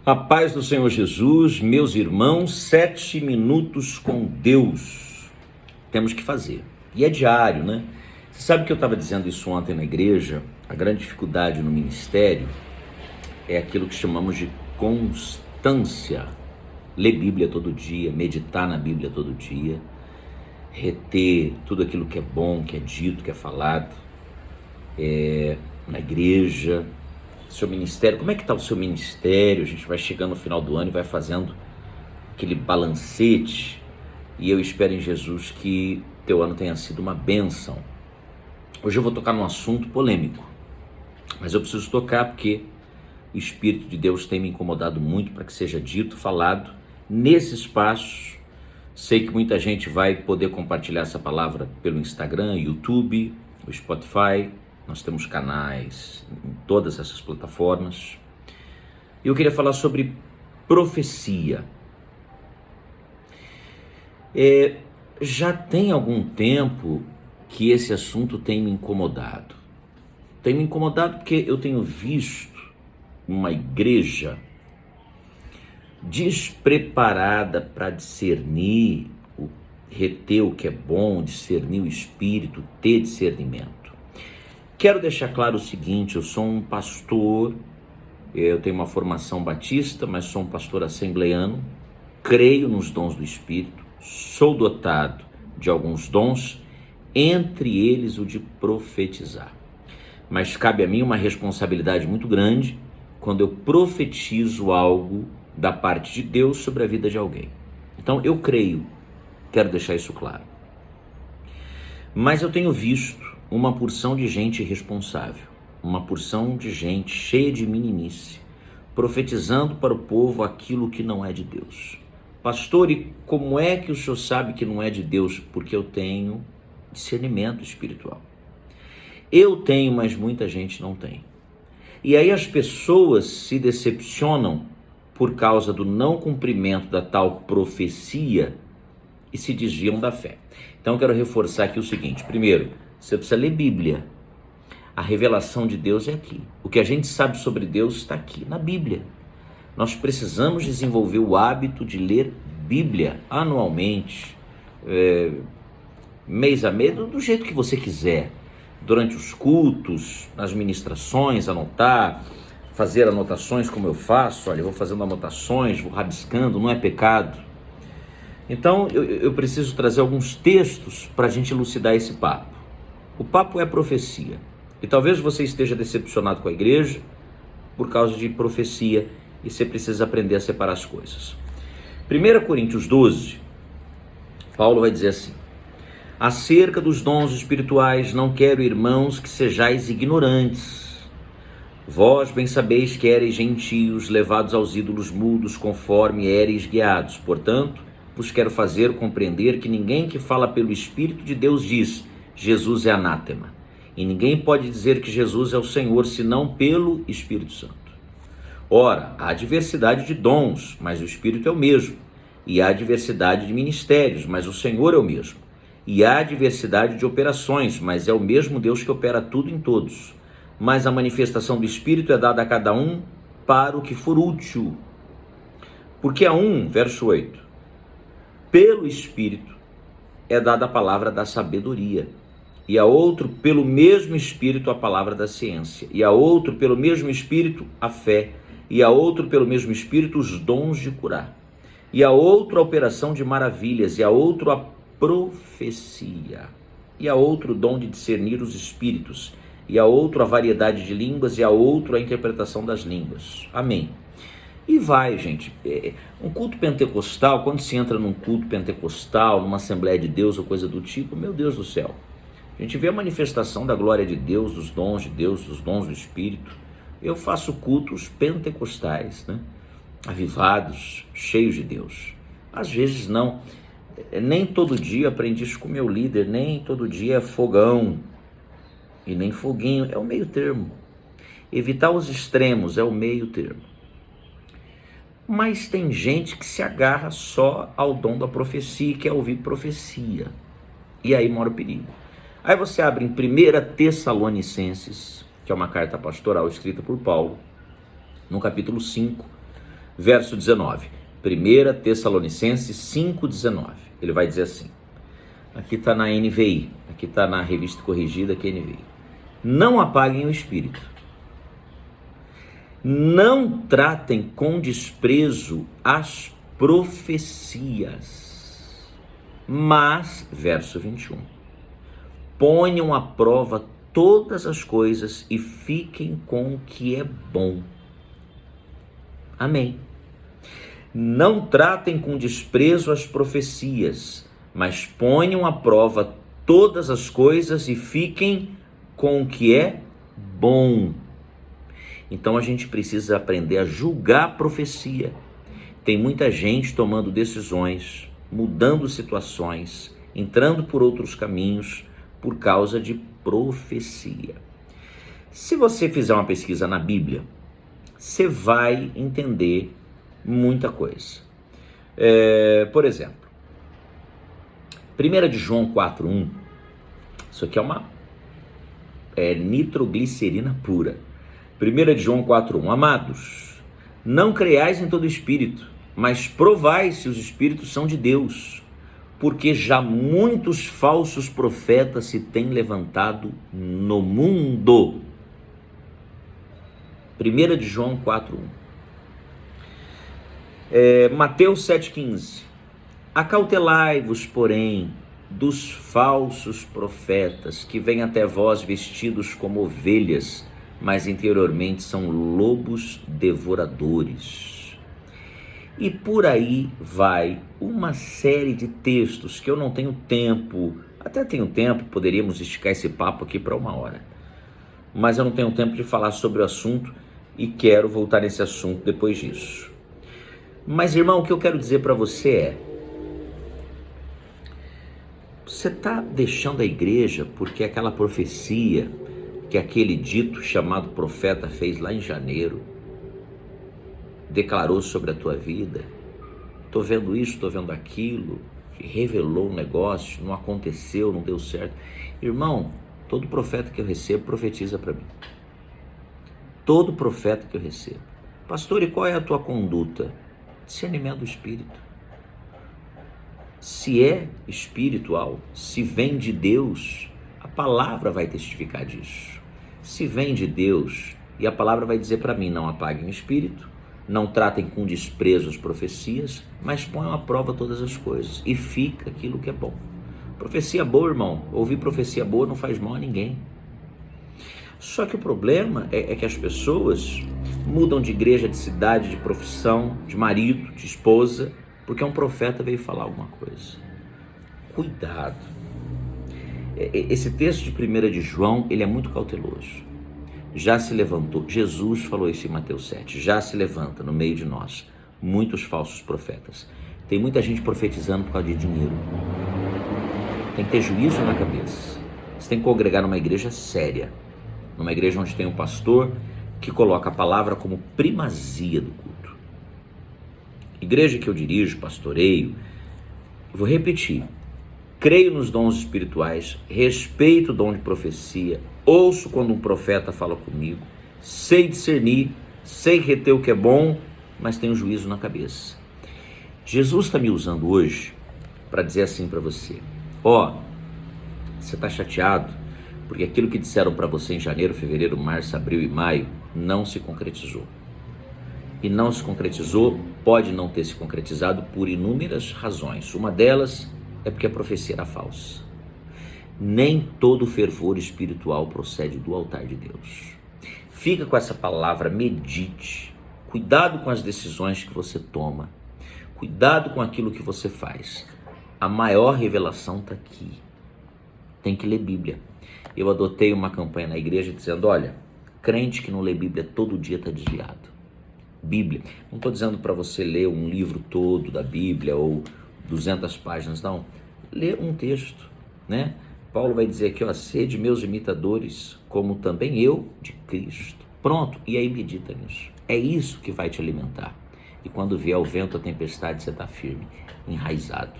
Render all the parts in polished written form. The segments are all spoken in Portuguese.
A paz do Senhor Jesus, meus irmãos, 7 minutos com Deus. Temos que fazer. E é diário, né? Você sabe que eu estava dizendo isso ontem na igreja? A grande dificuldade no ministério é aquilo que chamamos de constância. Ler Bíblia todo dia, meditar na Bíblia todo dia, reter tudo aquilo que é bom, que é dito, que é falado na igreja. Seu ministério, como é que está o seu ministério? A gente vai chegando no final do ano e vai fazendo aquele balancete, e eu espero em Jesus que teu ano tenha sido uma bênção. Hoje eu vou tocar num assunto polêmico, mas eu preciso tocar porque o Espírito de Deus tem me incomodado muito para que seja dito, falado nesse espaço. Sei que muita gente vai poder compartilhar essa palavra pelo Instagram, YouTube, o Spotify. Nós temos canais em todas essas plataformas. Eu queria falar sobre profecia. Já tem algum tempo que esse assunto tem me incomodado. Tem me incomodado porque eu tenho visto uma igreja despreparada para discernir, reter o que é bom, discernir o espírito, ter discernimento. Quero deixar claro o seguinte: eu sou um pastor, eu tenho uma formação batista, mas sou um pastor assembleiano, creio nos dons do Espírito, sou dotado de alguns dons, entre eles o de profetizar. Mas cabe a mim uma responsabilidade muito grande quando eu profetizo algo da parte de Deus sobre a vida de alguém. Então eu creio, quero deixar isso claro. Mas eu tenho visto uma porção de gente irresponsável, uma porção de gente cheia de meninice, profetizando para o povo aquilo que não é de Deus. Pastor, e como é que o senhor sabe que não é de Deus? Porque eu tenho discernimento espiritual. Eu tenho, mas muita gente não tem. E aí as pessoas se decepcionam por causa do não cumprimento da tal profecia e se desviam da fé. Então eu quero reforçar aqui o seguinte: primeiro, você precisa ler Bíblia. A revelação de Deus é aqui. O que a gente sabe sobre Deus está aqui, na Bíblia. Nós precisamos desenvolver o hábito de ler Bíblia anualmente, mês a mês, do jeito que você quiser. Durante os cultos, nas ministrações, anotar, fazer anotações como eu faço. Olha, eu vou fazendo anotações, vou rabiscando, não é pecado. Então eu preciso trazer alguns textos para a gente elucidar esse papo. O papo é profecia. E talvez você esteja decepcionado com a igreja por causa de profecia e você precisa aprender a separar as coisas. 1 Coríntios 12, Paulo vai dizer assim: acerca dos dons espirituais, não quero, irmãos, que sejais ignorantes. Vós bem sabeis que éreis gentios, levados aos ídolos mudos, conforme éreis guiados. Portanto, vos quero fazer compreender que ninguém que fala pelo Espírito de Deus diz: Jesus é anátema. E ninguém pode dizer que Jesus é o Senhor, senão pelo Espírito Santo. Ora, há diversidade de dons, mas o Espírito é o mesmo. E há diversidade de ministérios, mas o Senhor é o mesmo. E há diversidade de operações, mas é o mesmo Deus que opera tudo em todos. Mas a manifestação do Espírito é dada a cada um para o que for útil. Porque a um, verso 8, pelo Espírito é dada a palavra da sabedoria, e a outro, pelo mesmo Espírito, a palavra da ciência, e a outro, pelo mesmo Espírito, a fé, e a outro, pelo mesmo Espírito, os dons de curar, e a outro, a operação de maravilhas, e a outro, a profecia, e a outro, o dom de discernir os espíritos, e a outro, a variedade de línguas, e a outro, a interpretação das línguas. Amém. E vai, gente, um culto pentecostal, quando se entra num culto pentecostal, numa Assembleia de Deus ou coisa do tipo, meu Deus do céu, a gente vê a manifestação da glória de Deus, dos dons de Deus, dos dons do Espírito. Eu faço cultos pentecostais, né? Avivados, cheios de Deus. Às vezes não, nem todo dia aprendi isso com meu líder, nem todo dia é fogão e nem foguinho, é o meio termo. Evitar os extremos é o meio termo. Mas tem gente que se agarra só ao dom da profecia e quer ouvir profecia. E aí mora o perigo. Aí você abre em 1 Tessalonicenses, que é uma carta pastoral escrita por Paulo, no capítulo 5, verso 19. 1 Tessalonicenses 5,19. Ele vai dizer assim, aqui está na NVI, aqui está na revista corrigida, aqui é NVI. Não apaguem o espírito. Não tratem com desprezo as profecias, mas, verso 21, ponham à prova todas as coisas e fiquem com o que é bom. Amém. Não tratem com desprezo as profecias, mas ponham à prova todas as coisas e fiquem com o que é bom. Então a gente precisa aprender a julgar a profecia. Tem muita gente tomando decisões, mudando situações, entrando por outros caminhos por causa de profecia. Se você fizer uma pesquisa na Bíblia, você vai entender muita coisa. Por exemplo, 1 de João 4,1, isso aqui é uma nitroglicerina pura. 1 de João 4,1, amados, não creiais em todo espírito, mas provai se os espíritos são de Deus, porque já muitos falsos profetas se têm levantado no mundo. 1 de João 4,1. Mateus 7,15. Acautelai-vos, porém, dos falsos profetas, que vêm até vós vestidos como ovelhas, mas interiormente são lobos devoradores. E por aí vai uma série de textos que eu não tenho tempo, até tenho tempo, poderíamos esticar esse papo aqui para 1 hora, mas eu não tenho tempo de falar sobre o assunto e quero voltar nesse assunto depois disso. Mas, irmão, o que eu quero dizer para você é, você está deixando a igreja porque aquela profecia que aquele dito chamado profeta fez lá em janeiro, declarou sobre a tua vida, estou vendo isso, estou vendo aquilo, revelou um negócio, não aconteceu, não deu certo. Irmão, todo profeta que eu recebo profetiza para mim. Todo profeta que eu recebo. Pastor, e qual é a tua conduta? Discernimento do Espírito. Se é espiritual, se vem de Deus, a palavra vai testificar disso. Se vem de Deus, e a palavra vai dizer para mim, não apaguem o espírito, não tratem com desprezo as profecias, mas ponham à prova todas as coisas, e fica aquilo que é bom. Profecia boa, irmão, ouvir profecia boa não faz mal a ninguém. Só que o problema é que as pessoas mudam de igreja, de cidade, de profissão, de marido, de esposa, porque um profeta veio falar alguma coisa. Cuidado. Esse texto de 1 de João, ele é muito cauteloso. Já se levantou, Jesus falou isso em Mateus 7, já se levanta no meio de nós muitos falsos profetas. Tem muita gente profetizando por causa de dinheiro. Tem que ter juízo na cabeça. Você tem que congregar numa igreja séria, numa igreja onde tem um pastor que coloca a palavra como primazia do culto. Igreja que eu dirijo, pastoreio, vou repetir, creio nos dons espirituais, respeito o dom de profecia, ouço quando um profeta fala comigo, sei discernir, sei reter o que é bom, mas tenho juízo na cabeça. Jesus está me usando hoje para dizer assim para você, você está chateado porque aquilo que disseram para você em janeiro, fevereiro, março, abril e maio não se concretizou. E não se concretizou, pode não ter se concretizado por inúmeras razões. Uma delas é porque a profecia era falsa. Nem todo fervor espiritual procede do altar de Deus. Fica com essa palavra, medite. Cuidado com as decisões que você toma. Cuidado com aquilo que você faz. A maior revelação está aqui. Tem que ler Bíblia. Eu adotei uma campanha na igreja dizendo, olha, crente que não lê Bíblia todo dia está desviado. Bíblia, não estou dizendo para você ler um livro todo da Bíblia ou 200 páginas, não. Lê um texto, né? Paulo vai dizer aqui, sede meus imitadores, como também eu de Cristo. Pronto, e aí medita nisso. É isso que vai te alimentar. E quando vier o vento, a tempestade, você está firme, enraizado.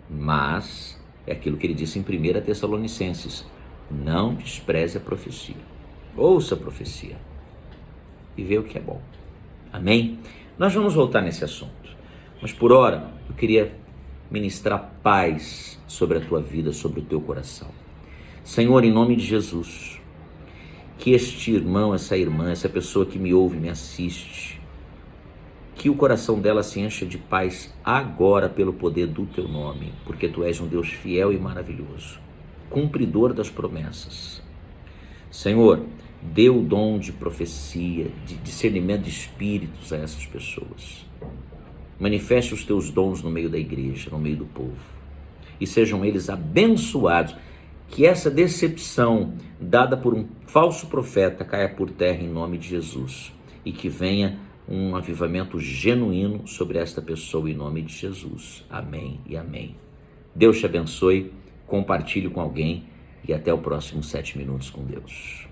Mas, é aquilo que ele disse em 1 Tessalonicenses, não despreze a profecia. Ouça a profecia e vê o que é bom. Amém? Nós vamos voltar nesse assunto, mas por hora eu queria ministrar paz sobre a tua vida, sobre o teu coração. Senhor, em nome de Jesus, que este irmão, essa irmã, essa pessoa que me ouve, me assiste, que o coração dela se encha de paz agora pelo poder do teu nome, porque tu és um Deus fiel e maravilhoso, cumpridor das promessas. Senhor, dê o dom de profecia, de discernimento de espíritos a essas pessoas. Manifeste os teus dons no meio da igreja, no meio do povo, e sejam eles abençoados. Que essa decepção dada por um falso profeta caia por terra em nome de Jesus, e que venha um avivamento genuíno sobre esta pessoa em nome de Jesus. Amém e amém. Deus te abençoe, compartilhe com alguém e até o próximo 7 Minutos com Deus.